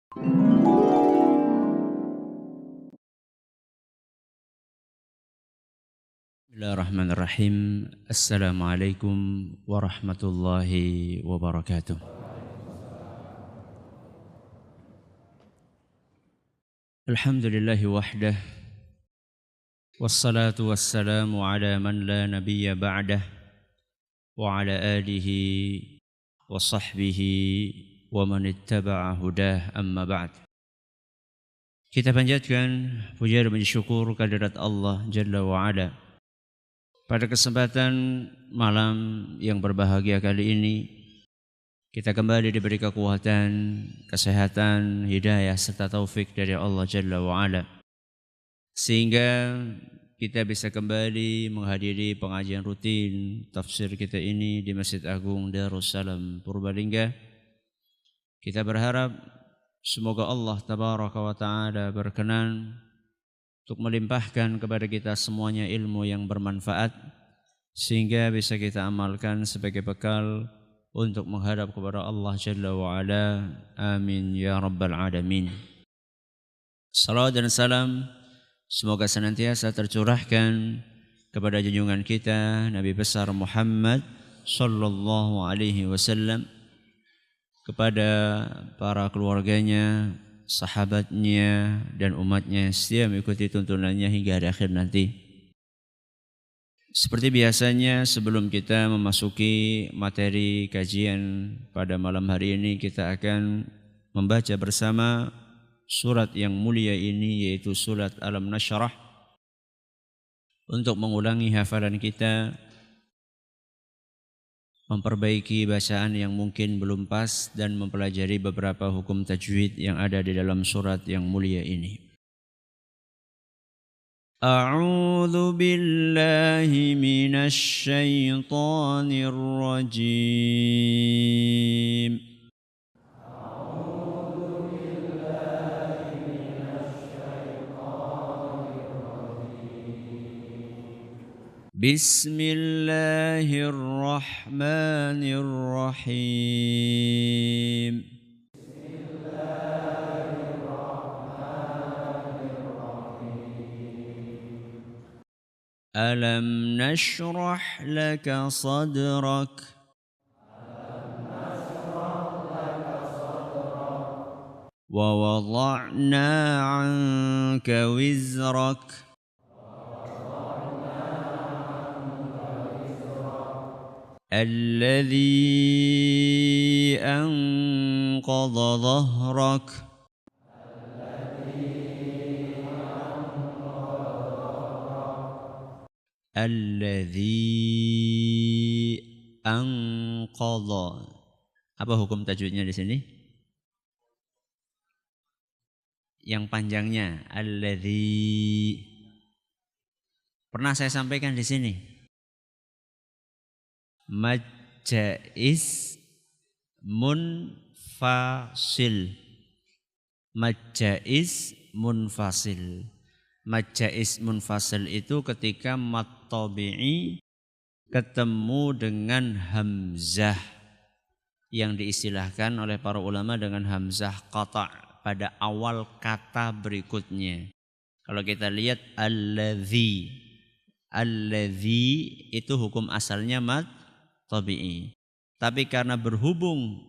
Bismillahirrahmanirrahim. Assalamualaikum warahmatullahi wabarakatuh. Alhamdulillahi wahdah. Wassalatu wassalamu ala man la nabiyya ba'dah. Wa ala alihi wa sahbihi wa man ittaba'a hudah amma ba'd. Kita panjatkan puja dan syukur kehadirat Allah Jalla wa Ala. Pada kesempatan malam yang berbahagia kali ini, kita kembali diberi kekuatan, kesehatan, hidayah serta taufik dari Allah Jalla wa'ala. Sehingga kita bisa kembali menghadiri pengajian rutin tafsir kita ini di Masjid Agung Darussalam Purbalingga. Kita berharap semoga Allah Tabaraka wa Ta'ala berkenan untuk melimpahkan kepada kita semuanya ilmu yang bermanfaat sehingga bisa kita amalkan sebagai bekal untuk menghadap kepada Allah Jalla wa'ala. Amin ya rabbal alamin. Salawat dan salam semoga senantiasa tercurahkan kepada junjungan kita Nabi besar Muhammad sallallahu alaihi wasallam, kepada para keluarganya, sahabatnya dan umatnya setia mengikuti tuntunannya hingga akhir nanti. Seperti biasanya sebelum kita memasuki materi kajian pada malam hari ini, kita akan membaca bersama surat yang mulia ini, yaitu surat Alam Nashrah, untuk mengulangi hafalan kita, memperbaiki bacaan yang mungkin belum pas dan mempelajari beberapa hukum tajwid yang ada di dalam surat yang mulia ini. A'udzu billahi minasy syaithanir rajim. Bismillahirrahmanirrahim. Alam nashrah laka sadrak wa wada'na 'anka wizrak الذي أنقض ظهرك الذي أنقض. Apa hukum tajwidnya di sini? Yang panjangnya alladzi. Pernah saya sampaikan di sini. Majjais munfasil. Majjais munfasil. Majjais munfasil itu ketika mat tabi'i ketemu dengan hamzah yang diistilahkan oleh para ulama dengan hamzah qata' pada awal kata berikutnya. Kalau kita lihat alladzi itu hukum asalnya mat tabi'i. Tapi karena berhubung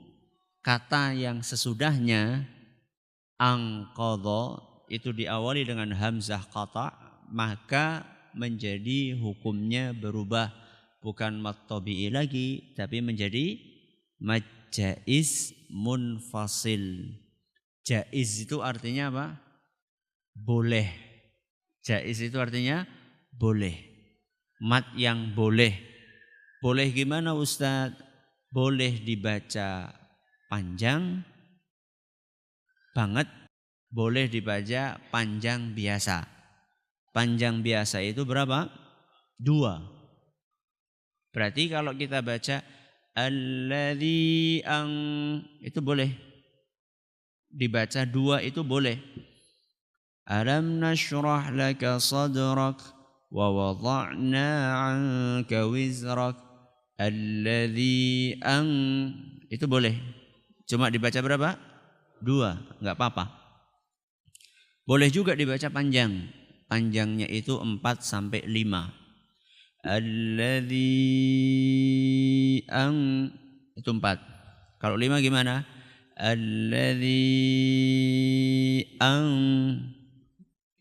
kata yang sesudahnya anqadha itu diawali dengan hamzah qata', maka menjadi hukumnya berubah, bukan mat tabi'i lagi tapi menjadi majjais munfasil. Jaiz itu artinya apa? Boleh. Jaiz itu artinya boleh. Mat yang boleh. Boleh gimana Ustaz? Boleh dibaca panjang banget, boleh dibaca panjang biasa. Panjang biasa itu berapa? 2. Berarti kalau kita baca alladzi itu boleh dibaca 2, itu boleh. Alam nashrah laka sadrak wa wada'na 'anka wizrak alladzi itu boleh. Cuma dibaca berapa? 2, enggak apa-apa. Boleh juga dibaca panjang. Panjangnya itu 4 sampai 5. Alladzi itu 4. Kalau 5 gimana? Alladzi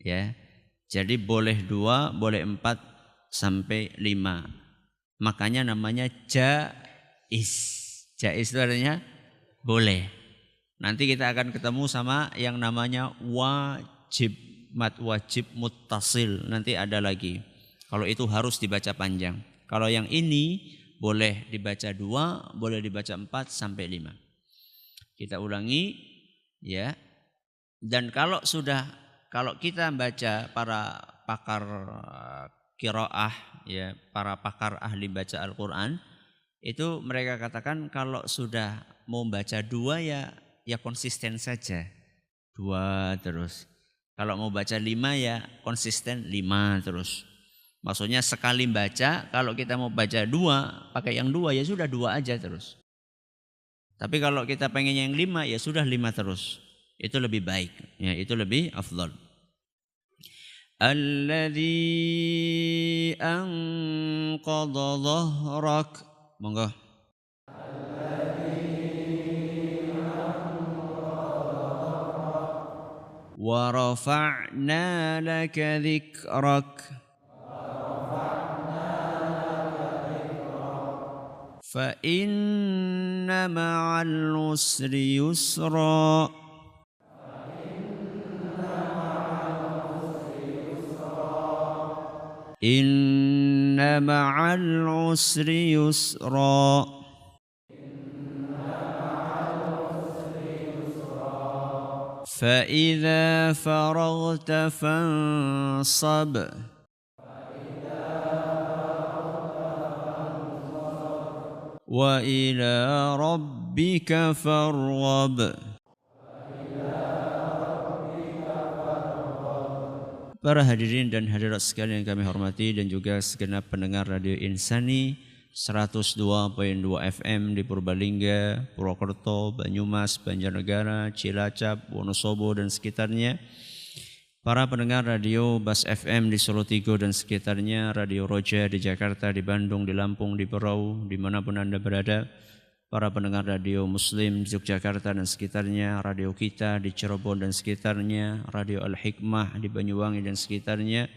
ya. Jadi boleh 2, boleh 4 sampai 5. Makanya namanya jaiz. Jaiz itu artinya boleh. Nanti kita akan ketemu sama yang namanya wajib, mad wajib muttasil. Nanti ada lagi. Kalau itu harus dibaca panjang. Kalau yang ini boleh dibaca 2, boleh dibaca 4 sampai 5. Kita ulangi ya. Dan kalau kita baca para pakar qiraah ya, para pakar ahli baca Al-Qur'an, itu mereka katakan kalau sudah mau baca 2 ya konsisten saja. 2 terus. Kalau mau baca 5 ya konsisten 5 terus. Maksudnya sekali baca, kalau kita mau baca 2, pakai yang 2 ya sudah 2 aja terus. Tapi kalau kita pengen yang 5 ya sudah 5 terus. Itu lebih baik, ya itu lebih afdal. Alladzi anqadha dhahrak. Monggo. Wa rafa'na laka dzikrak. Fa inna ma'al usri yusra. Inna ma'al usri yusra. فإذا فرغت فانصب. وإلى ربك فارغب. Para hadirin dan hadirat sekalian yang kami hormati dan juga segenap pendengar Radio Insani 102.2 FM di Purbalingga, Purwokerto, Banyumas, Banjarnegara, Cilacap, Wonosobo dan sekitarnya. Para pendengar Radio Bas FM di Solo Tigo dan sekitarnya, Radio Roja di Jakarta, di Bandung, di Lampung, di Berau, dimanapun Anda berada. Para pendengar Radio Muslim di Yogyakarta dan sekitarnya, Radio Kita di Cirebon dan sekitarnya, Radio Al-Hikmah di Banyuwangi dan sekitarnya.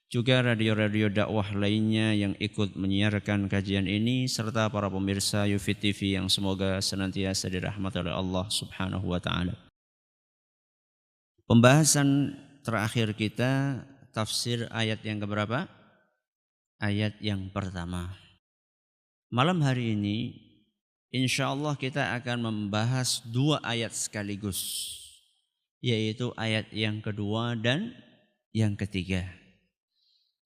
Juga radio-radio dakwah lainnya yang ikut menyiarkan kajian ini, serta para pemirsa Yufid TV yang semoga senantiasa dirahmati oleh Allah Subhanahu wa taala. Pembahasan terakhir kita tafsir ayat yang keberapa? Ayat yang pertama. Malam hari ini insyaallah kita akan membahas 2 ayat sekaligus, yaitu ayat yang kedua dan yang ketiga.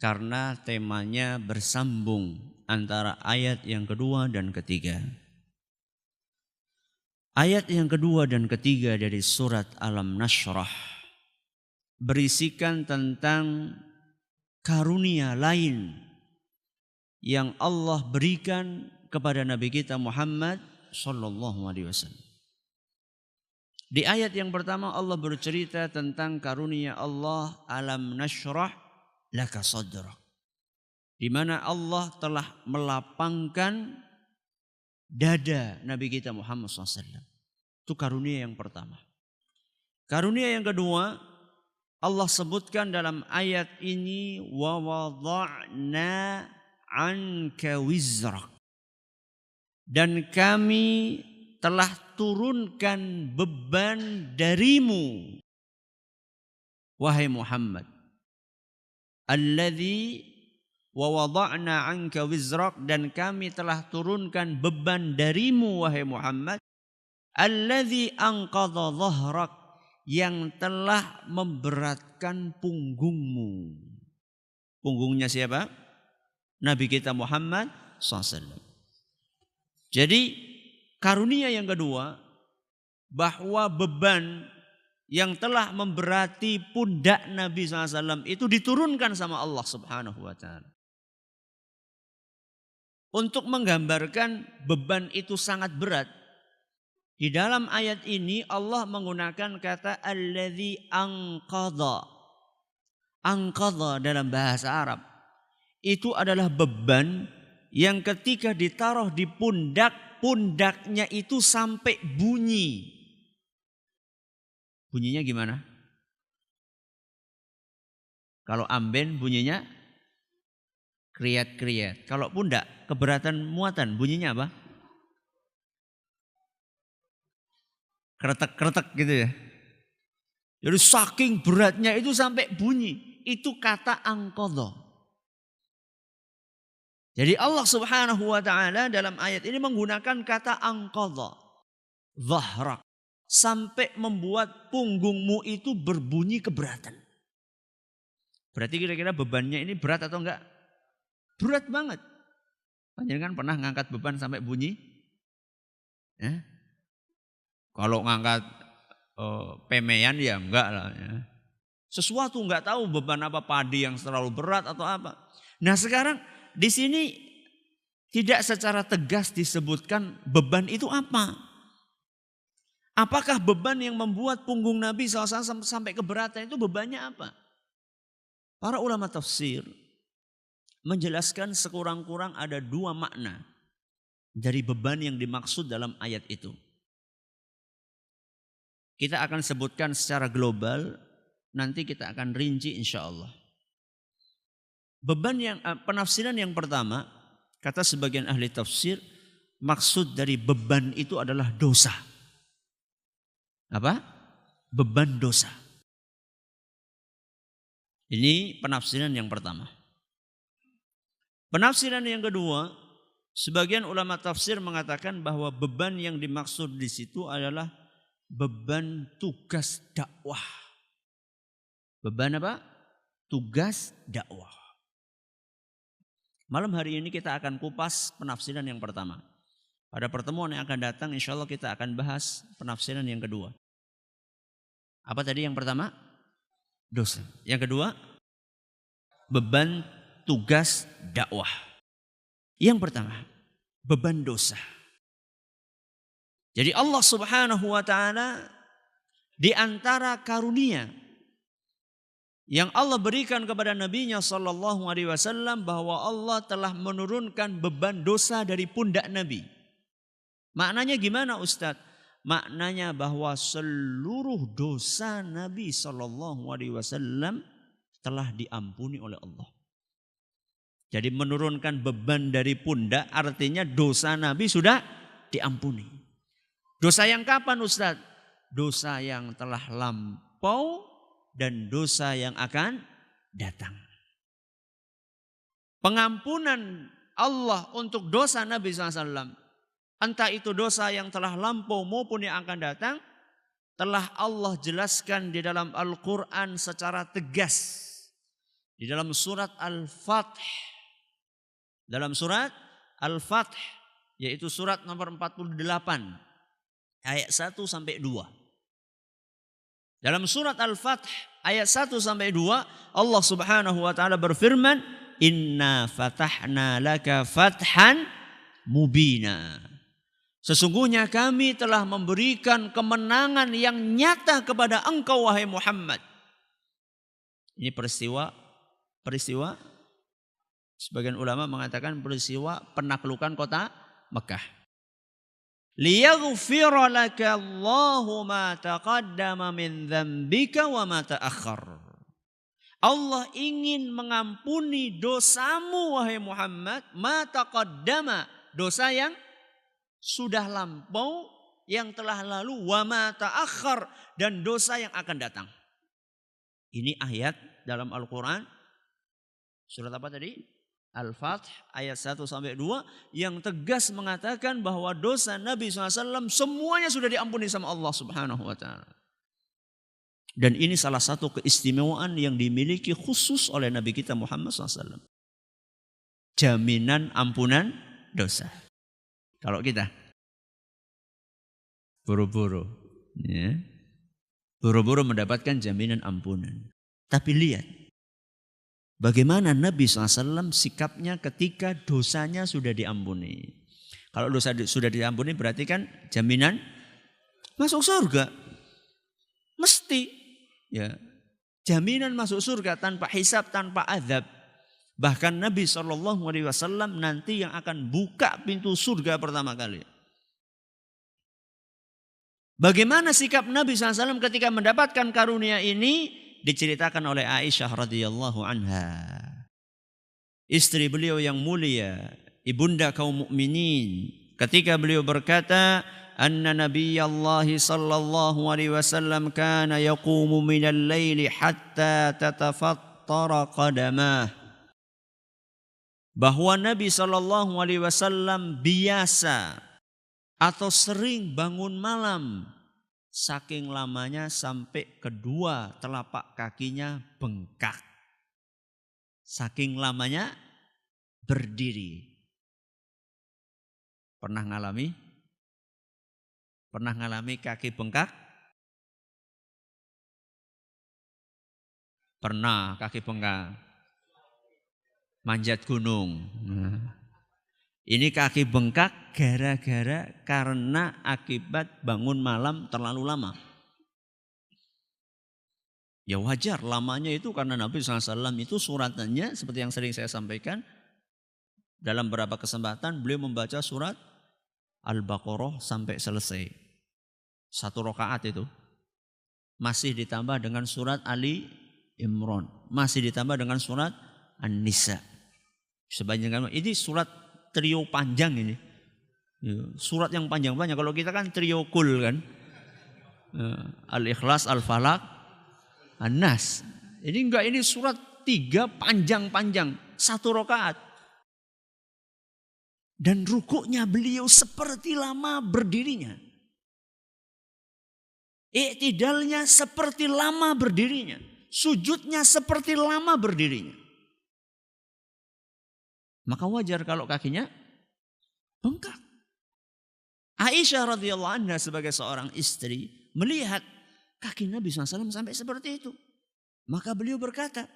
Karena temanya bersambung antara ayat yang kedua dan ketiga. Ayat yang kedua dan ketiga dari surat Alam Nashrah berisikan tentang karunia lain yang Allah berikan kepada Nabi kita Muhammad sallallahu alaihi wasallam. Di ayat yang pertama Allah bercerita tentang karunia Allah Alam Nashrah laka sadrak, di mana Allah telah melapangkan dada Nabi kita Muhammad SAW. Itu karunia yang pertama. Karunia yang kedua Allah sebutkan dalam ayat ini, wa wada'na anka wizrak, dan kami telah turunkan beban darimu wahai Muhammad. Alladzi wa wada'na anka wizrak, dan kami telah turunkan beban darimu wahai Muhammad. Alladzi anqadha dhahrak, yang telah memberatkan punggungmu. Punggungnya siapa? Nabi kita Muhammad SAW. Jadi karunia yang kedua, bahwa beban yang telah memberati pundak Nabi SAW itu diturunkan sama Allah Subhanahu wa ta'ala. Untuk menggambarkan beban itu sangat berat, Di dalam ayat ini Allah menggunakan kata alladzi anqadha. Anqadha dalam bahasa Arab itu adalah beban yang ketika ditaruh di pundak, pundaknya itu sampai bunyi. Bunyinya gimana? Kalau amben bunyinya kriat-kriat. Kalau pundak, keberatan muatan, bunyinya apa? Kretek-kretek gitu ya. Jadi saking beratnya itu sampai bunyi. Itu kata angqadha. Jadi Allah Subhanahu wa taala dalam ayat ini menggunakan kata angqadha. Dhahrak. Sampai membuat punggungmu itu berbunyi keberatan. Berarti kira-kira bebannya ini berat atau enggak? Berat banget. Panjenengan pernah ngangkat beban sampai bunyi? Ya? Kalau ngangkat pemean ya enggak lah. Ya. Sesuatu enggak tahu beban apa, padi yang terlalu berat atau apa. Nah sekarang di sini tidak secara tegas disebutkan beban itu apa. Apakah beban yang membuat punggung Nabi SAW sampai keberatan itu bebannya apa? Para ulama tafsir menjelaskan sekurang-kurang ada dua makna dari beban yang dimaksud dalam ayat itu. Kita akan sebutkan secara global, nanti kita akan rinci insya Allah. Penafsiran yang pertama, kata sebagian ahli tafsir, maksud dari beban itu adalah dosa. Apa? Beban dosa. Ini penafsiran yang pertama. Penafsiran yang kedua, sebagian ulama tafsir mengatakan bahwa beban yang dimaksud di situ adalah beban tugas dakwah. Beban apa? Tugas dakwah. Malam hari ini kita akan kupas penafsiran yang pertama. Pada pertemuan yang akan datang insya Allah kita akan bahas penafsiran yang kedua. Apa tadi yang pertama? Dosa. Yang kedua, beban tugas dakwah. Yang pertama, beban dosa. Jadi Allah Subhanahu wa taala di antara karunia yang Allah berikan kepada Nabi-Nya sallallahu alaihi wasallam bahwa Allah telah menurunkan beban dosa dari pundak Nabi. Maknanya gimana Ustaz? Maknanya bahwa seluruh dosa Nabi sallallahu alaihi wasallam telah diampuni oleh Allah. Jadi menurunkan beban dari pundak artinya dosa Nabi sudah diampuni. Dosa yang kapan Ustaz? Dosa yang telah lampau dan dosa yang akan datang. Pengampunan Allah untuk dosa Nabi SAW, entah itu dosa yang telah lampau maupun yang akan datang, telah Allah jelaskan di dalam Al-Quran secara tegas. Di dalam surat Al-Fath. Dalam surat Al-Fath, yaitu surat nomor 48, ayat 1 sampai 2. Dalam surat Al-Fath ayat 1 sampai 2 Allah Subhanahu wa taala berfirman, "Inna fatahna laka fathan mubina." Sesungguhnya kami telah memberikan kemenangan yang nyata kepada engkau wahai Muhammad. Ini peristiwa sebagian ulama mengatakan peristiwa penaklukan kota Mekah. Liyaghfira laka Allahu ma taqaddama min dzambika wa ma ta'akhkhar. Allah ingin mengampuni dosamu wahai Muhammad, ma taqaddama, dosa yang sudah lampau, yang telah lalu, wa ma ta'akhkhar, dan dosa yang akan datang. Ini ayat dalam Al-Quran. Surat apa tadi? Al-Fath ayat 1 sampai 2 yang tegas mengatakan bahwa dosa Nabi SAW semuanya sudah diampuni sama Allah Subhanahu wa taala. Dan ini salah satu keistimewaan yang dimiliki khusus oleh Nabi kita Muhammad SAW. Jaminan ampunan dosa. Kalau kita buru-buru, ya, buru-buru mendapatkan jaminan ampunan. Tapi lihat bagaimana Nabi SAW sikapnya ketika dosanya sudah diampuni. Kalau dosa sudah diampuni berarti kan jaminan masuk surga. Mesti. Ya. Jaminan masuk surga tanpa hisab, tanpa azab. Bahkan Nabi SAW nanti yang akan buka pintu surga pertama kali. Bagaimana sikap Nabi SAW ketika mendapatkan karunia ini? Diceritakan oleh Aisyah radhiyallahu anha. Istri beliau yang mulia, ibunda kaum mukminin. Ketika beliau berkata, anna Nabiyallah sallallahu alaihi wasallam kana yaqumu minal laili hatta tatafattara qadamah. Bahwa Nabi sallallahu alaihi wasallam biasa atau sering bangun malam saking lamanya sampai kedua telapak kakinya bengkak. Saking lamanya berdiri. Pernah ngalami? Pernah ngalami kaki bengkak? Pernah kaki bengkak. Manjat gunung. Ini kaki bengkak gara-gara karena akibat bangun malam terlalu lama. Ya wajar lamanya itu karena Nabi SAW itu suratannya seperti yang sering saya sampaikan. Dalam beberapa kesempatan beliau membaca surat Al-Baqarah sampai selesai. 1 rakaat itu. Masih ditambah dengan surat Ali Imran. Masih ditambah dengan surat An-Nisa. Sebanyak ini surat trio panjang ini. Surat yang panjang-panjang. Kalau kita kan trio kul kan. Al-Ikhlas, Al-Falaq, An-Nas. Ini enggak, ini surat 3 panjang-panjang. 1 rakaat. Dan rukuknya beliau seperti lama berdirinya. Iktidalnya seperti lama berdirinya. Sujudnya seperti lama berdirinya. Maka wajar kalau kakinya bengkak. Aisyah radhiyallahu anha sebagai seorang istri melihat kaki Nabi SAW sampai seperti itu. Maka beliau berkata,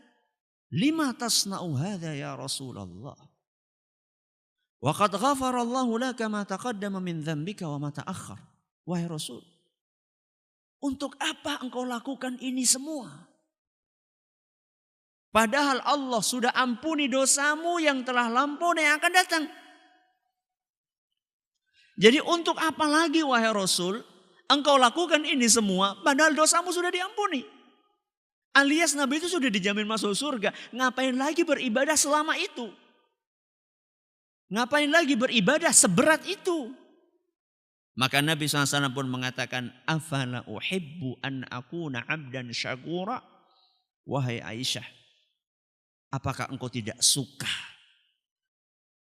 lima tasna'u hadha ya Rasulullah. Wa qad ghafarallahu laka ma taqaddama min dzambika wa ma ta'akhkhar. Wahai Rasul, untuk apa engkau lakukan ini semua? Padahal Allah sudah ampuni dosamu yang telah lampau dan yang akan datang. Jadi untuk apa lagi wahai Rasul, engkau lakukan ini semua padahal dosamu sudah diampuni. Alias Nabi itu sudah dijamin masuk surga. Ngapain lagi beribadah selama itu? Ngapain lagi beribadah seberat itu? Maka Nabi SAW pun mengatakan, afala uhibbu an akuna abdan syakura. Wahai Aisyah, apakah engkau tidak suka?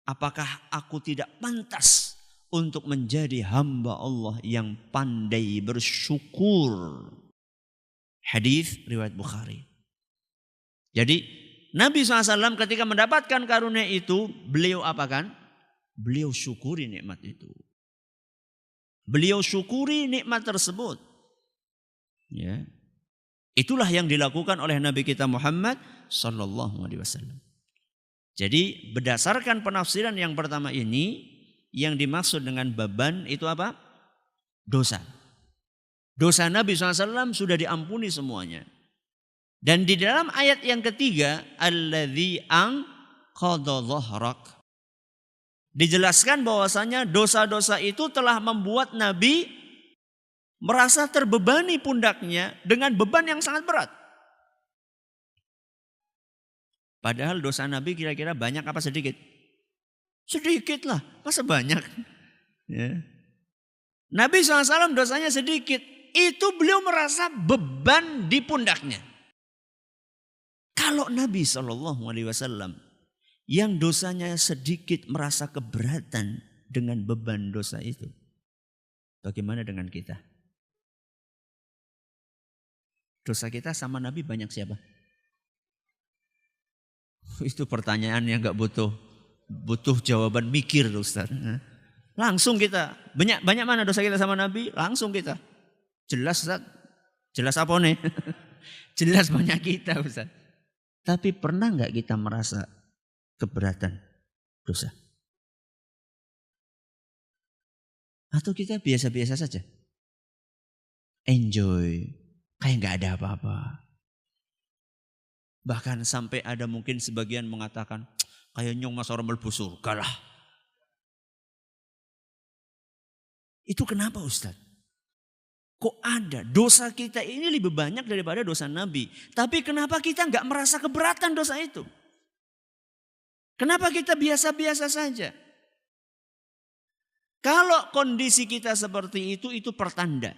Apakah aku tidak pantas untuk menjadi hamba Allah yang pandai bersyukur? Hadis riwayat Bukhari. Jadi Nabi SAW ketika mendapatkan karunia itu, beliau apakan? Beliau syukuri nikmat itu. Beliau syukuri nikmat tersebut. Ya. Itulah yang dilakukan oleh Nabi kita Muhammad sallallahu alaihi wasallam. Jadi berdasarkan penafsiran yang pertama ini, yang dimaksud dengan beban itu apa? Dosa. Dosa Nabi SAW sudah diampuni semuanya. Dan di dalam ayat yang ketiga, alladzi anqadha dhahrak, dijelaskan bahwasanya dosa-dosa itu telah membuat Nabi merasa terbebani pundaknya dengan beban yang sangat berat. Padahal dosa Nabi kira-kira banyak apa sedikit? Sedikit lah, masa banyak? Ya. Nabi SAW dosanya sedikit, itu beliau merasa beban di pundaknya. Kalau Nabi SAW yang dosanya sedikit merasa keberatan dengan beban dosa itu, bagaimana dengan kita? Dosa kita sama Nabi banyak siapa? Itu pertanyaan yang gak butuh jawaban mikir Ustaz. Langsung kita, banyak mana dosa kita sama Nabi? Langsung kita. Jelas Ustaz. Jelas apa nih? Jelas banyak kita Ustaz. Tapi pernah gak kita merasa keberatan dosa? Atau kita biasa-biasa saja? enjoy, kayak nggak ada apa-apa. Bahkan sampai ada mungkin sebagian mengatakan, kayak nyong mas orang mlebu surga lah. Itu kenapa Ustaz? Kok ada? Dosa kita ini lebih banyak daripada dosa Nabi. Tapi kenapa kita nggak merasa keberatan dosa itu? Kenapa kita biasa-biasa saja? Kalau kondisi kita seperti itu pertanda.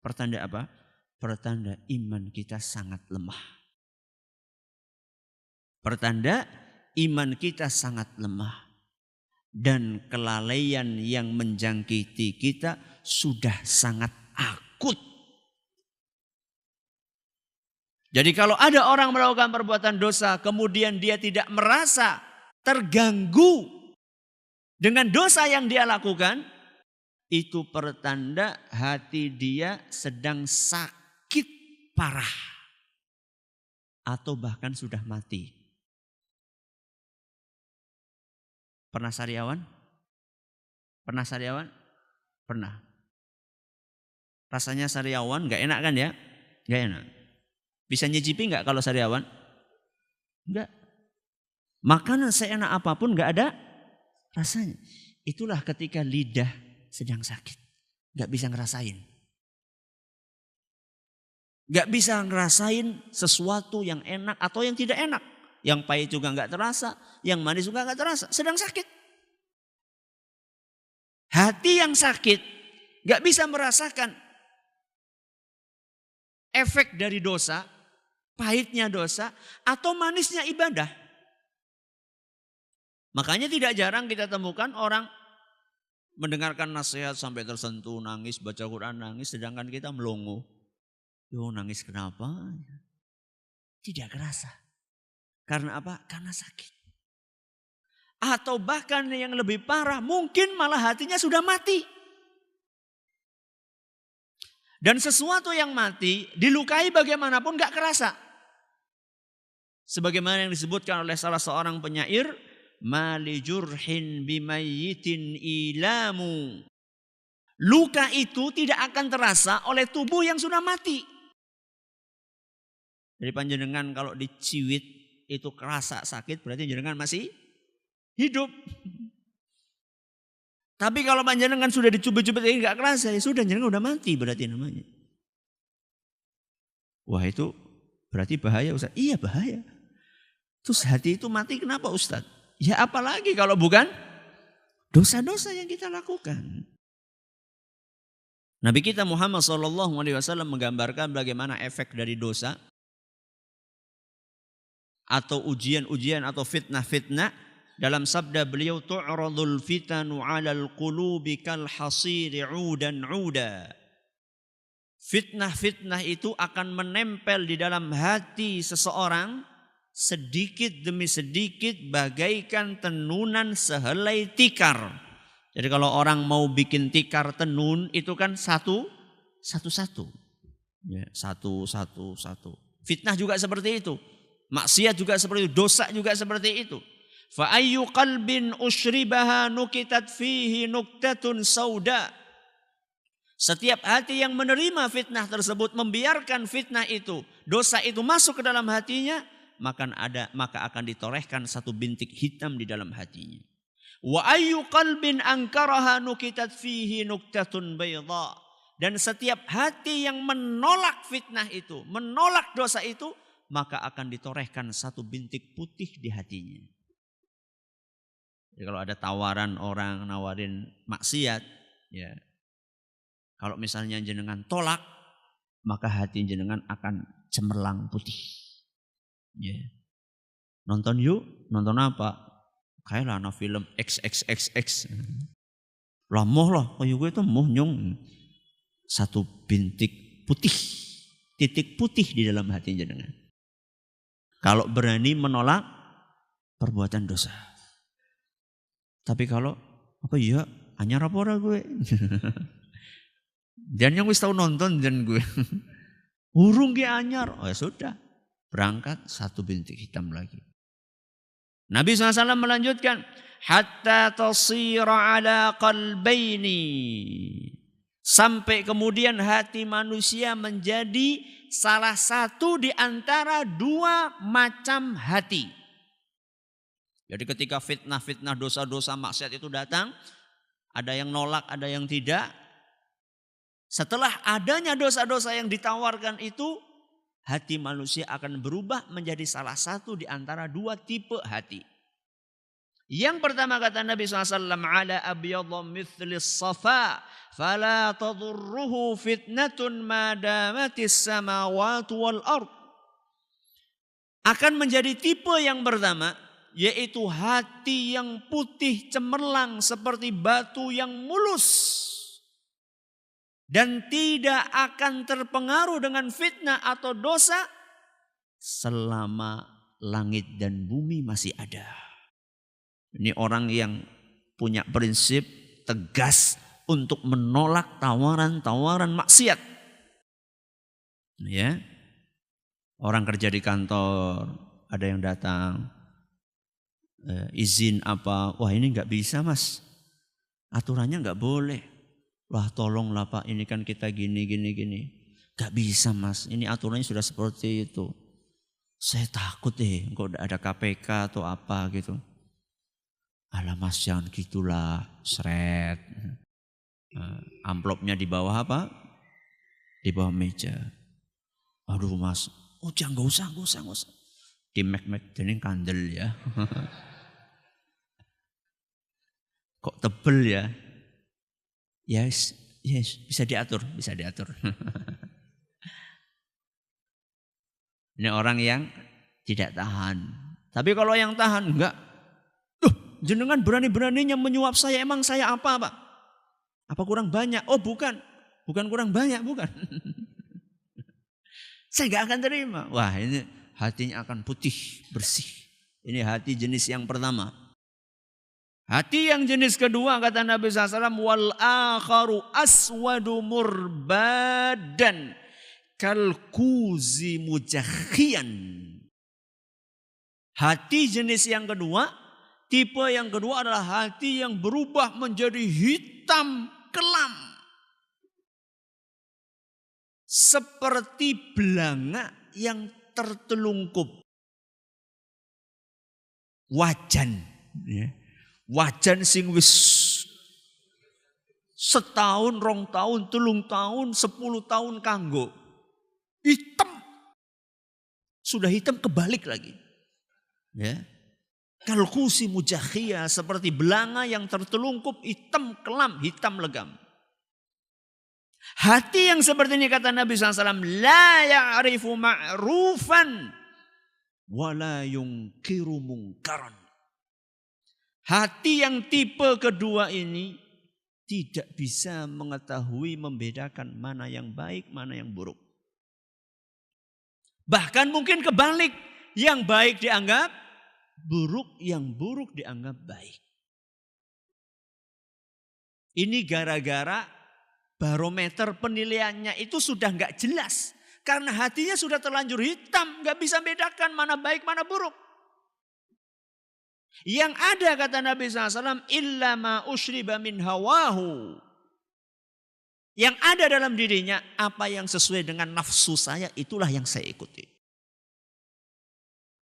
Pertanda apa? Pertanda iman kita sangat lemah. Pertanda iman kita sangat lemah. Dan kelalaian yang menjangkiti kita sudah sangat akut. Jadi kalau ada orang melakukan perbuatan dosa, kemudian dia tidak merasa terganggu dengan dosa yang dia lakukan, itu pertanda hati dia sedang sakit parah. Atau bahkan sudah mati. Pernah sariawan? Pernah sariawan? Pernah. Rasanya sariawan gak enak kan ya? Gak enak. Bisa nyicipi gak kalau sariawan? Enggak. Makanan seenak apapun gak ada rasanya. Itulah ketika lidah sedang sakit. Gak bisa ngerasain. Gak bisa ngerasain sesuatu yang enak atau yang tidak enak. Yang pahit juga gak terasa. Yang manis juga gak terasa. Sedang sakit. Hati yang sakit gak bisa merasakan efek dari dosa, pahitnya dosa, atau manisnya ibadah. Makanya tidak jarang kita temukan orang mendengarkan nasihat sampai tersentuh, nangis, baca Quran, nangis, sedangkan kita melongo. Yo nangis kenapa? Tidak kerasa. Karena apa? Karena sakit. Atau bahkan yang lebih parah, mungkin malah hatinya sudah mati. Dan sesuatu yang mati, dilukai bagaimanapun gak kerasa. Sebagaimana yang disebutkan oleh salah seorang penyair, mali jurhin bimayyitin ilamu. Luka itu tidak akan terasa oleh tubuh yang sudah mati. Jadi panjenengan kalau diciwit itu kerasa sakit, berarti panjenengan masih hidup. Tapi kalau panjenengan sudah dicubit-cubit ini gak kerasa, ya sudah panjenengan udah mati berarti namanya. Wah itu berarti bahaya Ustaz. Iya bahaya. Terus hati itu mati kenapa Ustaz? Ya apalagi kalau bukan dosa-dosa yang kita lakukan. Nabi kita Muhammad SAW menggambarkan bagaimana efek dari dosa atau ujian-ujian atau fitnah-fitnah. Dalam sabda beliau, tu'radul fitanu 'alal qulubi kal hasiri 'udan 'uda. Fitnah-fitnah itu akan menempel di dalam hati seseorang sedikit demi sedikit bagaikan tenunan sehelai tikar. Jadi kalau orang mau bikin tikar tenun itu kan satu-satu. Ya, satu. Fitnah juga seperti itu. Maksiat juga seperti itu, dosa juga seperti itu. Fa ayyu qalbin ushribaha nukitat fihi nuktatun sauda. Setiap hati yang menerima fitnah tersebut, membiarkan fitnah itu, dosa itu masuk ke dalam hatinya, maka akan ditorehkan satu bintik hitam di dalam hatinya. Wa ayyu qalbin ankaraha nukitat fihi nuktatun bayda. Dan setiap hati yang menolak fitnah itu, menolak dosa itu, maka akan ditorehkan satu bintik putih di hatinya. Jadi kalau ada tawaran orang nawarin maksiat, ya kalau misalnya jenengan tolak, maka hati jenengan akan cemerlang putih. Ya. Nonton yuk, nonton apa? Kayak lah film XXXX. Lah moh lah, kayak gue itu moh nyong. Satu bintik putih, titik putih di dalam hati jenengan. Kalau berani menolak perbuatan dosa. Tapi kalau apa ya, anyar apa ora gue? Dan yang wis tahu nonton dan gue. Urung ge anyar. Oh ya sudah. Berangkat satu bintik hitam lagi. Nabi SAW melanjutkan, hatta tasira ala qalbaini. Sampai kemudian hati manusia menjadi salah satu di antara dua macam hati. Jadi ketika fitnah-fitnah, dosa-dosa, maksiat itu datang, ada yang nolak, ada yang tidak. Setelah adanya dosa-dosa yang ditawarkan itu, hati manusia akan berubah menjadi salah satu di antara dua tipe hati. Yang pertama kata Nabi SAW, ala abyadha mithlis safa, fala tadurruhu fitnatun madamatis samawati wal ard. Akan menjadi tipe yang pertama, yaitu hati yang putih cemerlang seperti batu yang mulus. Dan tidak akan terpengaruh dengan fitnah atau dosa selama langit dan bumi masih ada. Ini orang yang punya prinsip tegas untuk menolak tawaran-tawaran maksiat. Ya. Orang kerja di kantor, ada yang datang, izin apa, wah ini nggak bisa mas, aturannya nggak boleh. Wah tolonglah pak, ini kan kita gini. Gak bisa mas, ini aturannya sudah seperti itu. Saya takut kok ada KPK atau apa gitu. Alah mas jangan gitulah, seret. Amplopnya di bawah apa? Di bawah meja. Aduh mas, jangan gak usah. Di mek ini kandel ya. Kok tebel ya? Yes, bisa diatur. Ini orang yang tidak tahan. Tapi kalau yang tahan enggak. Jenengan berani-beraninya menyuap saya, emang saya apa pak? Apa kurang banyak? Oh bukan kurang banyak, bukan. Saya enggak akan terima. Wah ini hatinya akan putih, bersih. Ini hati jenis yang pertama. Hati yang jenis kedua kata Nabi SAW, wal akharu aswadu murbadan kalkuzi mujakhian. Hati jenis yang kedua, tipe yang kedua adalah hati yang berubah menjadi hitam kelam. Seperti belanga yang tertelungkup. Wajan. Wajan sing wis setahun, 2 tahun, 3 tahun, 10 tahun kanggo. Hitam. Sudah hitam kebalik lagi. Ya. Kalkusi mujakhia, seperti belanga yang tertelungkup, hitam kelam, hitam legam. Hati yang seperti ini kata Nabi SAW, la ya'rifu ma'rufan wa la yungkiru mungkaran. Hati yang tipe kedua ini tidak bisa mengetahui, membedakan mana yang baik, mana yang buruk. Bahkan mungkin kebalik, yang baik dianggap buruk, yang buruk dianggap baik. Ini gara-gara barometer penilaiannya itu sudah nggak jelas. Karena hatinya sudah terlanjur hitam, nggak bisa bedakan mana baik, mana buruk. Yang ada kata Nabi SAW, illa ma ushriba min hawahu. Yang ada dalam dirinya, apa yang sesuai dengan nafsu saya, itulah yang saya ikuti.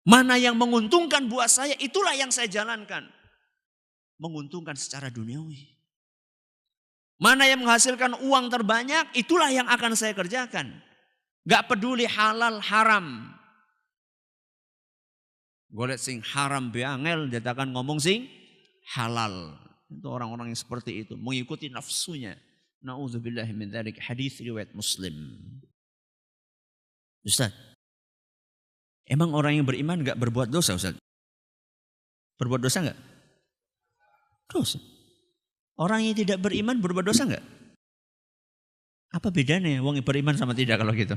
Mana yang menguntungkan buat saya, itulah yang saya jalankan. Menguntungkan secara duniawi. Mana yang menghasilkan uang terbanyak, itulah yang akan saya kerjakan. Gak peduli halal haram. Golek sing haram beangel, dia akan ngomong sing halal. Itu orang-orang yang seperti itu, mengikuti nafsunya. Na'udzubillahi min dzalik, hadis riwayat Muslim. Ustaz, emang orang yang beriman enggak berbuat dosa, Ustaz? Berbuat dosa enggak? Dosa. Orang yang tidak beriman berbuat dosa enggak? Apa bedanya wong yang beriman sama tidak kalau gitu?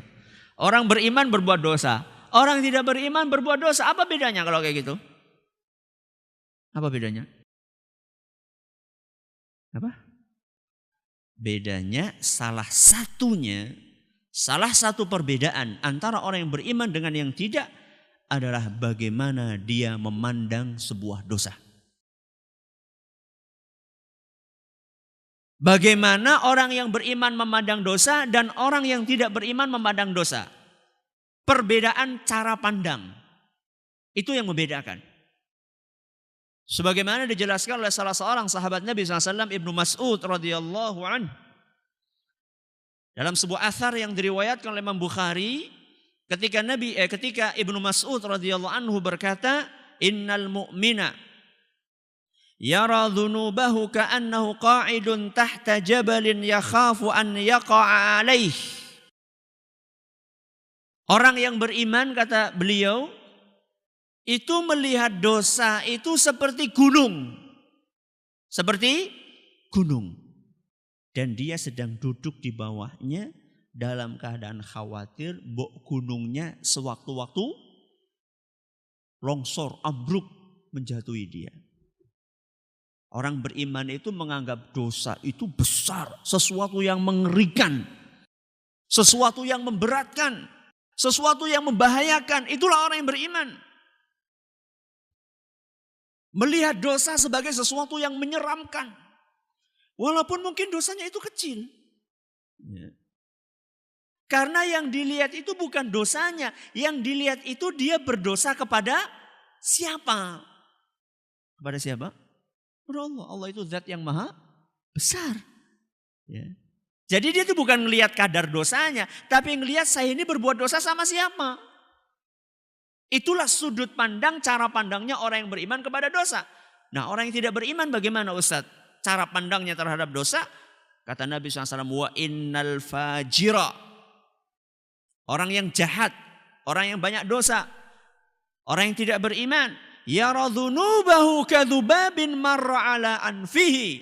Orang beriman berbuat dosa. Orang tidak beriman berbuat dosa. Apa bedanya kalau kayak gitu? Apa bedanya? Apa? Bedanya salah satu perbedaan antara orang yang beriman dengan yang tidak adalah bagaimana dia memandang sebuah dosa. Bagaimana orang yang beriman memandang dosa dan orang yang tidak beriman memandang dosa. Perbedaan cara pandang. Itu yang membedakan. Sebagaimana dijelaskan oleh salah seorang sahabat Nabi SAW, Ibnu Mas'ud radhiyallahu anhu. Dalam sebuah athar yang diriwayatkan oleh Imam Bukhari, ketika Ibnu Mas'ud radhiyallahu anhu berkata, "Innal mu'mina yara dhunubahu ka'annahu qa'idun tahta jabalin yakhafu an yaqa'a alaih." Orang yang beriman, kata beliau, itu melihat dosa itu seperti gunung. Seperti gunung. Dan dia sedang duduk di bawahnya dalam keadaan khawatir gunungnya sewaktu-waktu longsor, ambruk, menjatuhi dia. Orang beriman itu menganggap dosa itu besar, sesuatu yang mengerikan, sesuatu yang memberatkan, sesuatu yang membahayakan. Itulah orang yang beriman. Melihat dosa sebagai sesuatu yang menyeramkan. Walaupun mungkin dosanya itu kecil. Ya. Karena yang dilihat itu bukan dosanya. Yang dilihat itu dia berdosa kepada siapa? Kepada siapa? Kepada Allah. Allah itu zat yang maha besar. Ya. Jadi dia itu bukan melihat kadar dosanya. Tapi melihat saya ini berbuat dosa sama siapa? Itulah sudut pandang, cara pandangnya orang yang beriman kepada dosa. Nah, orang yang tidak beriman bagaimana, Ustaz? Cara pandangnya terhadap dosa? Kata Nabi SAW, wa innal fajira. Orang yang jahat, orang yang banyak dosa, orang yang tidak beriman, yara dhunubahu kadhubabin marra ala anfihi.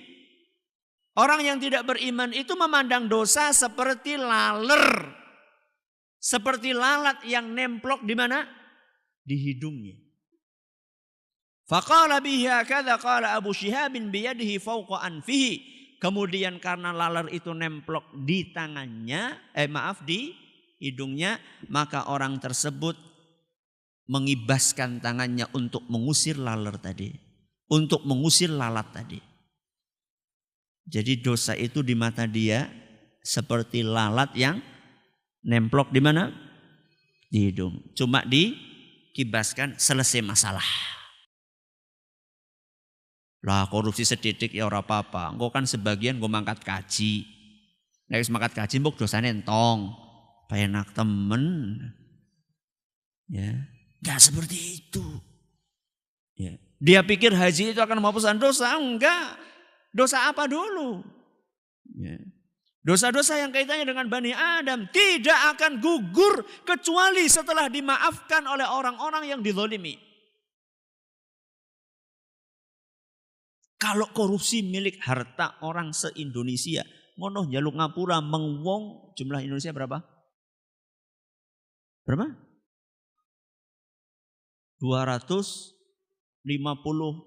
Orang yang tidak beriman itu memandang dosa seperti laler. Seperti lalat yang nemplok di mana? Di hidungnya. Faqala bihi hakadha qala Abu Shihab biyadihi fawqa anfihi. Kemudian karena laler itu nemplok di tangannya, di hidungnya, maka orang tersebut mengibaskan tangannya untuk mengusir laler tadi, untuk mengusir lalat tadi. Jadi dosa itu di mata dia seperti lalat yang nemplok di mana? Di hidung. Cuma dikibaskan, selesai masalah. Lah korupsi sedidik ya ora apa-apa. Engko kan sebagian gue mangkat kaji. Nek wis mangkat kaji mbok dosane entong. Enak temen. Ya, enggak seperti itu. Ya. Dia pikir haji itu akan menghapuskan dosa, enggak. Dosa apa dulu? Ya. Dosa-dosa yang kaitannya dengan Bani Adam tidak akan gugur kecuali setelah dimaafkan oleh orang-orang yang dizalimi. Kalau korupsi milik harta orang se-Indonesia, ngono njaluk ngapura mengwong, jumlah Indonesia berapa? Berapa? 250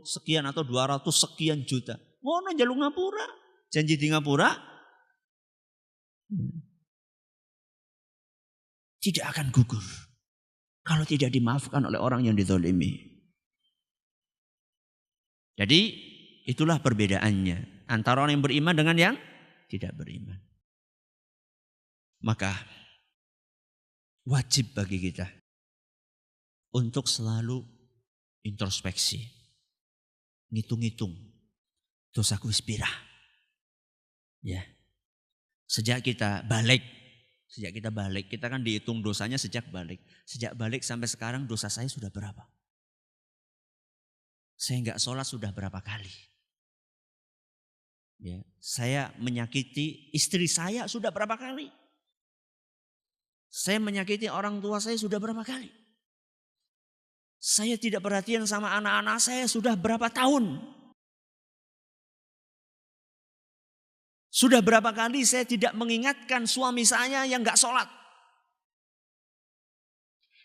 sekian atau 200 sekian juta. Ngono njaluk ngapura. Janji di ngapura tidak akan gugur kalau tidak dimaafkan oleh orang yang dizalimi. Jadi itulah perbedaannya antara orang yang beriman dengan yang tidak beriman. Maka wajib bagi kita untuk selalu introspeksi. Ngitung-ngitung. Dosaku wis pirah. Ya. Sejak kita balik, kita kan dihitung dosanya sejak balik. Sejak balik sampai sekarang dosa saya sudah berapa? Saya enggak sholat sudah berapa kali? Ya, saya menyakiti istri saya sudah berapa kali? Saya menyakiti orang tua saya sudah berapa kali? Saya tidak perhatian sama anak-anak saya sudah berapa tahun? Sudah berapa kali saya tidak mengingatkan suami saya yang enggak sholat?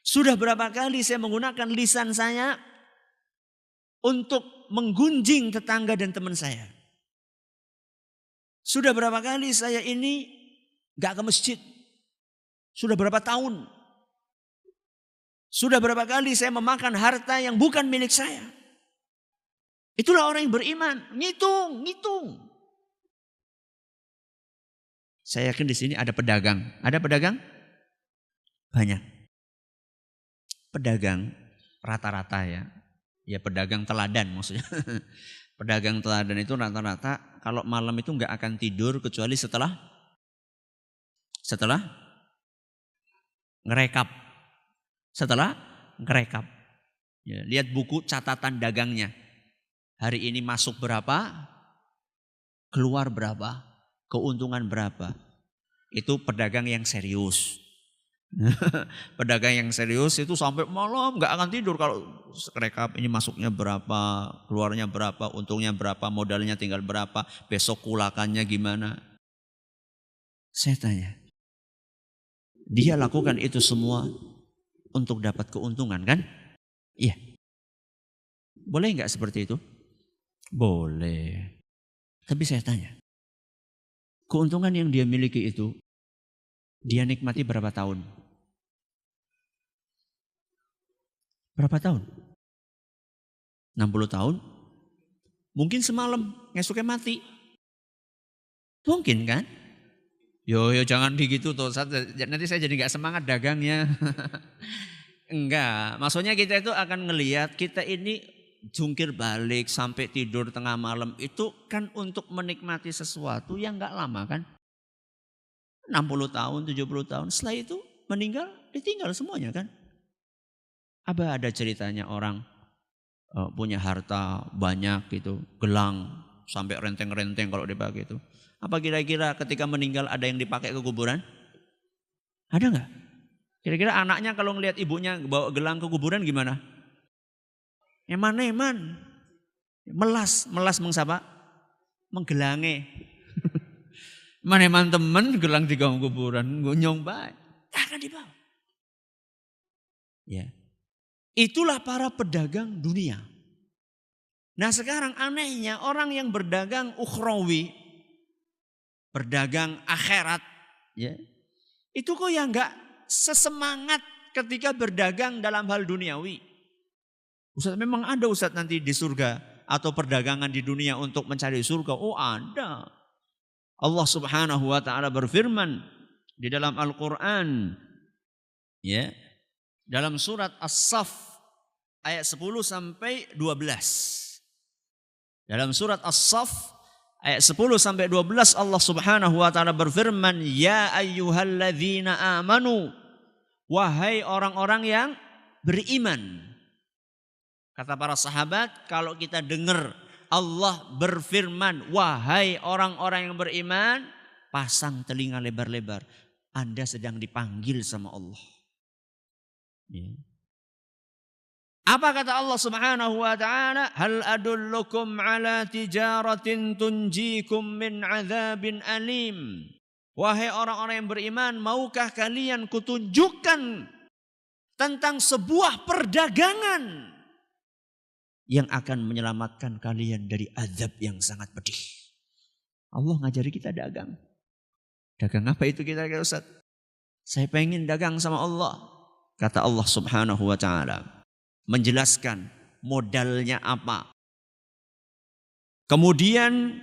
Sudah berapa kali saya menggunakan lisan saya untuk menggunjing tetangga dan teman saya? Sudah berapa kali saya ini gak ke masjid? Sudah berapa tahun? Sudah berapa kali saya memakan harta yang bukan milik saya? Itulah orang yang beriman. Ngitung. Saya yakin di sini ada pedagang. Ada pedagang? Banyak. Pedagang rata-rata ya. Ya pedagang teladan maksudnya. Pedagang teladan itu rata-rata kalau malam itu nggak akan tidur kecuali setelah ngerekap. Setelah ngerekap. Ya, lihat buku catatan dagangnya. Hari ini masuk berapa, keluar berapa, keuntungan berapa. Itu pedagang yang serius. Pedagang yang serius itu sampai malam nggak akan tidur kalau rekap ini masuknya berapa, keluarnya berapa, untungnya berapa, modalnya tinggal berapa, besok kulakannya gimana. Saya tanya, dia lakukan itu semua untuk dapat keuntungan kan? Iya. Boleh nggak seperti itu? Boleh. Tapi saya tanya, keuntungan yang dia miliki itu, dia nikmati berapa tahun? Berapa tahun? 60 tahun? Mungkin semalam, ngesuknya mati. Mungkin kan? Yo jangan begitu tuh, nanti saya jadi nggak semangat dagangnya. Enggak, maksudnya kita itu akan ngelihat kita ini jungkir balik sampai tidur tengah malam itu kan untuk menikmati sesuatu yang enggak lama kan. 60 tahun, 70 tahun setelah itu meninggal, ditinggal semuanya kan. Apa ada ceritanya orang punya harta banyak gitu, gelang sampai renteng-renteng kalau dipakai itu. Apa kira-kira ketika meninggal ada yang dipakai ke kuburan? Ada enggak? Kira-kira anaknya kalau ngelihat ibunya bawa gelang ke kuburan gimana? Eman-eman, melas mengsapa? Menggelange. Eman-eman temen gelang di kuburan, gonyong baik. Akan dibawa. Ya. Itulah para pedagang dunia. Nah sekarang anehnya orang yang berdagang ukhrawi, berdagang akhirat, ya, itu kok ya enggak sesemangat ketika berdagang dalam hal duniawi. Ustaz, memang ada Ustaz nanti di surga atau perdagangan di dunia untuk mencari surga? Oh ada. Allah Subhanahu wa taala berfirman di dalam Al-Qur'an, ya. Dalam surat As-Saff ayat 10 sampai 12. Dalam surat As-Saff ayat 10 sampai 12 Allah Subhanahu wa taala berfirman, "Ya ayyuhalladzina amanu", wahai orang-orang yang beriman. Kata para sahabat, kalau kita dengar Allah berfirman, wahai orang-orang yang beriman, pasang telinga lebar-lebar. Anda sedang dipanggil sama Allah. Ya. Apa kata Allah Subhanahu wa taala? Hal adullukum ala tijaratin tunjikum min adzabin alim. Wahai orang-orang yang beriman, maukah kalian kutunjukkan tentang sebuah perdagangan yang akan menyelamatkan kalian dari azab yang sangat pedih. Allah ngajari kita dagang. Dagang apa itu kita Ustaz? Saya pengen dagang sama Allah. Kata Allah Subhanahu wa taala, menjelaskan modalnya apa. Kemudian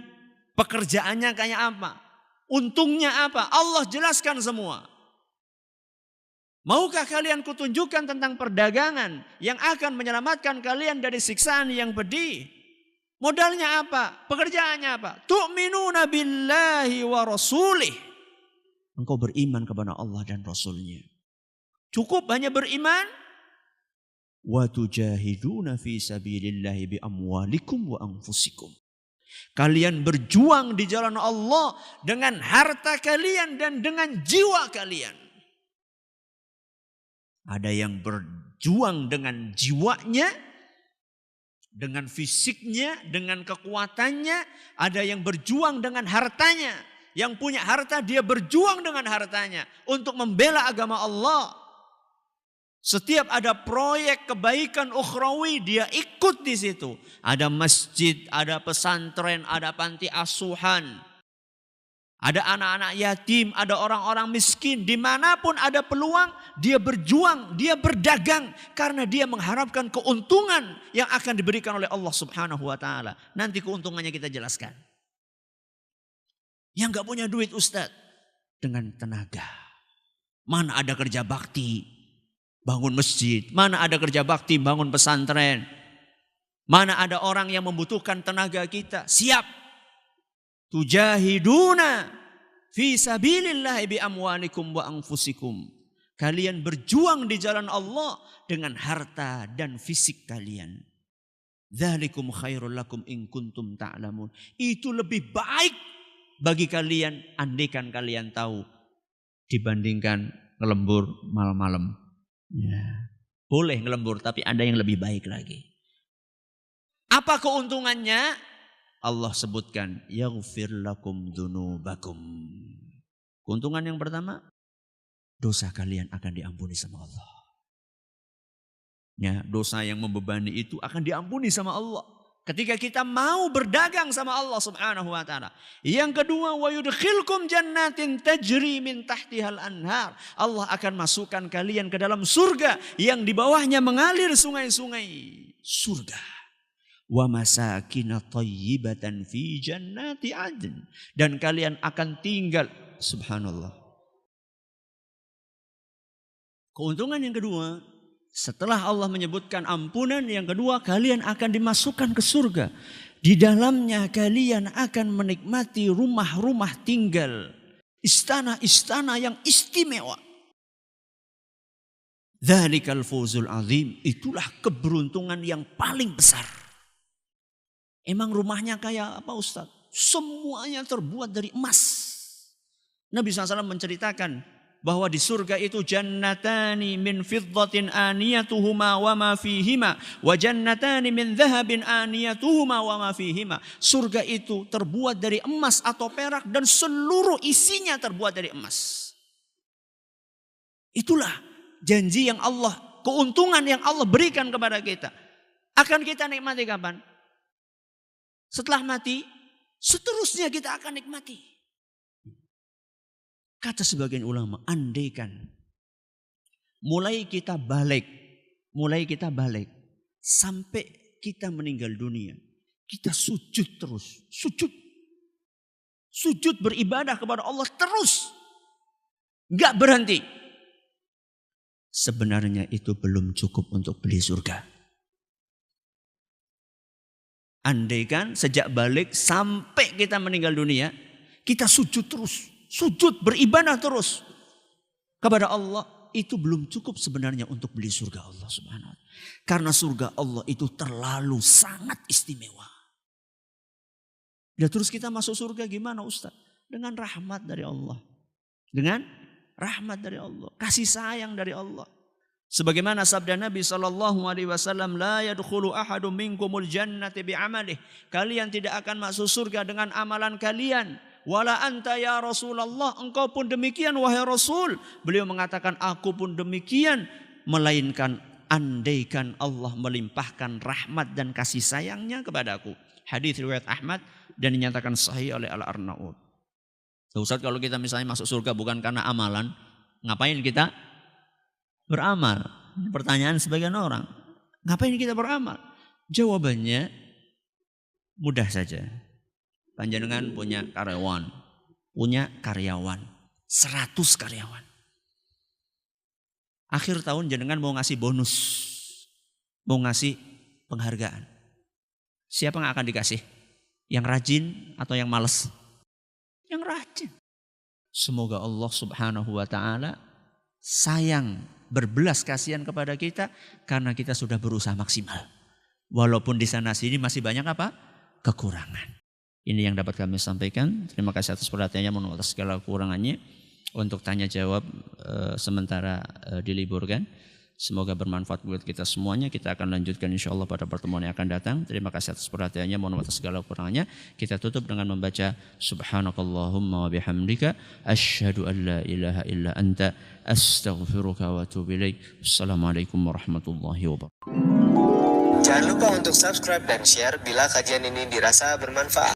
pekerjaannya kayak apa? Untungnya apa? Allah jelaskan semua. Maukah kalian kutunjukkan tentang perdagangan yang akan menyelamatkan kalian dari siksaan yang pedih? Modalnya apa? Pekerjaannya apa? Tu'minuna billahi wa rasulih. Engkau beriman kepada Allah dan Rasulnya. Cukup hanya beriman? Wa tujahiduna fi sabilillahi bi amwalikum wa anfusikum. Kalian berjuang di jalan Allah dengan harta kalian dan dengan jiwa kalian. Ada yang berjuang dengan jiwanya, dengan fisiknya, dengan kekuatannya. Ada yang berjuang dengan hartanya. Yang punya harta dia berjuang dengan hartanya untuk membela agama Allah. Setiap ada proyek kebaikan ukhrawi dia ikut di situ. Ada masjid, ada pesantren, ada panti asuhan. Ada anak-anak yatim, ada orang-orang miskin. Dimanapun ada peluang, dia berjuang, dia berdagang. Karena dia mengharapkan keuntungan yang akan diberikan oleh Allah Subhanahu wa ta'ala. Nanti keuntungannya kita jelaskan. Yang gak punya duit Ustaz, dengan tenaga. Mana ada kerja bakti bangun masjid, mana ada kerja bakti bangun pesantren, mana ada orang yang membutuhkan tenaga kita, siap. Tujahiduna fi sabilillahi bi amwalikum wa anfusikum. Kalian berjuang di jalan Allah dengan harta dan fisik kalian. Dzalikum khairul lakum in kuntum ta'lamun. Itu lebih baik bagi kalian andaikan kalian tahu dibandingkan ngelembur malam-malam. Ya. Boleh ngelembur tapi ada yang lebih baik lagi. Apa keuntungannya? Allah sebutkan yaghfir lakum dzunubakum. Keuntungan yang pertama, dosa kalian akan diampuni sama Allah. Ya, dosa yang membebani itu akan diampuni sama Allah. Ketika kita mau berdagang sama Allah Subhanahu wa taala. Yang kedua, wa yudkhilkum jannatin tajri min tahtihal anhar. Allah akan masukkan kalian ke dalam surga yang di bawahnya mengalir sungai-sungai surga. Wa masakin thayyibatan fi jannati adn. Dan kalian akan tinggal, subhanallah. Keuntungan yang kedua, setelah Allah menyebutkan ampunan, yang kedua kalian akan dimasukkan ke surga. Di dalamnya kalian akan menikmati rumah-rumah tinggal, istana-istana yang istimewa. Dzalikal fawzul azim, itulah keberuntungan yang paling besar. Emang rumahnya kayak apa Ustaz? Semuanya terbuat dari emas. Nabi SAW menceritakan bahwa di surga itu jannatani min fiddatin aniyatuhuma wa ma fihima wa jannatani min dhahabin aniyatuhuma wa ma fihima. Surga itu terbuat dari emas atau perak dan seluruh isinya terbuat dari emas. Itulah janji yang Allah, keuntungan yang Allah berikan kepada kita. Akan kita nikmati kapan? Setelah mati, seterusnya kita akan nikmati. Kata sebagian ulama, andaikan mulai kita balik sampai kita meninggal dunia, kita sujud terus, sujud beribadah kepada Allah terus, nggak berhenti. Sebenarnya itu belum cukup untuk beli surga. Andaikan sejak balik sampai kita meninggal dunia, kita sujud terus. Sujud beribadah terus kepada Allah, itu belum cukup sebenarnya untuk beli surga Allah Subhanahu wa taala. Karena surga Allah itu terlalu sangat istimewa. Dan terus kita masuk surga gimana Ustaz? Dengan rahmat dari Allah. Dengan rahmat dari Allah, kasih sayang dari Allah. Sebagaimana sabda Nabi SAW, la yadkhulu ahadum minkumul jannati bi'amalih. Kalian tidak akan masuk surga dengan amalan kalian. Wala anta ya Rasulullah, engkau pun demikian wahai Rasul. Beliau mengatakan aku pun demikian. Melainkan andaikan Allah melimpahkan rahmat dan kasih sayangnya kepadaku. Hadis riwayat Ahmad dan dinyatakan sahih oleh Al-Arnaud. Ustaz, kalau kita misalnya masuk surga bukan karena amalan, ngapain kita beramal? Pertanyaan sebagian orang. Ngapain kita beramal? Jawabannya mudah saja. Panjenengan punya karyawan, 100 karyawan. Akhir tahun jenengan mau ngasih bonus, mau ngasih penghargaan. Siapa yang akan dikasih? Yang rajin atau yang malas? Yang rajin. Semoga Allah Subhanahu wa taala sayang, berbelas kasihan kepada kita karena kita sudah berusaha maksimal. Walaupun di sana sini masih banyak apa? Kekurangan. Ini yang dapat kami sampaikan. Terima kasih atas perhatiannya, mohon atas segala kekurangannya. Untuk tanya jawab sementara diliburkan. Semoga bermanfaat buat kita semuanya. Kita akan lanjutkan insyaAllah pada pertemuan yang akan datang. Terima kasih atas perhatiannya, mohon atas segala kekurangannya. Kita tutup dengan membaca Subhanakallahumma wa bihamdika asyhadu an la ilaha illa anta astaghfiruka wa atubu ilaik. Assalamualaikum warahmatullahi wabarakatuh. Jangan lupa untuk subscribe dan share bila kajian ini dirasa bermanfaat.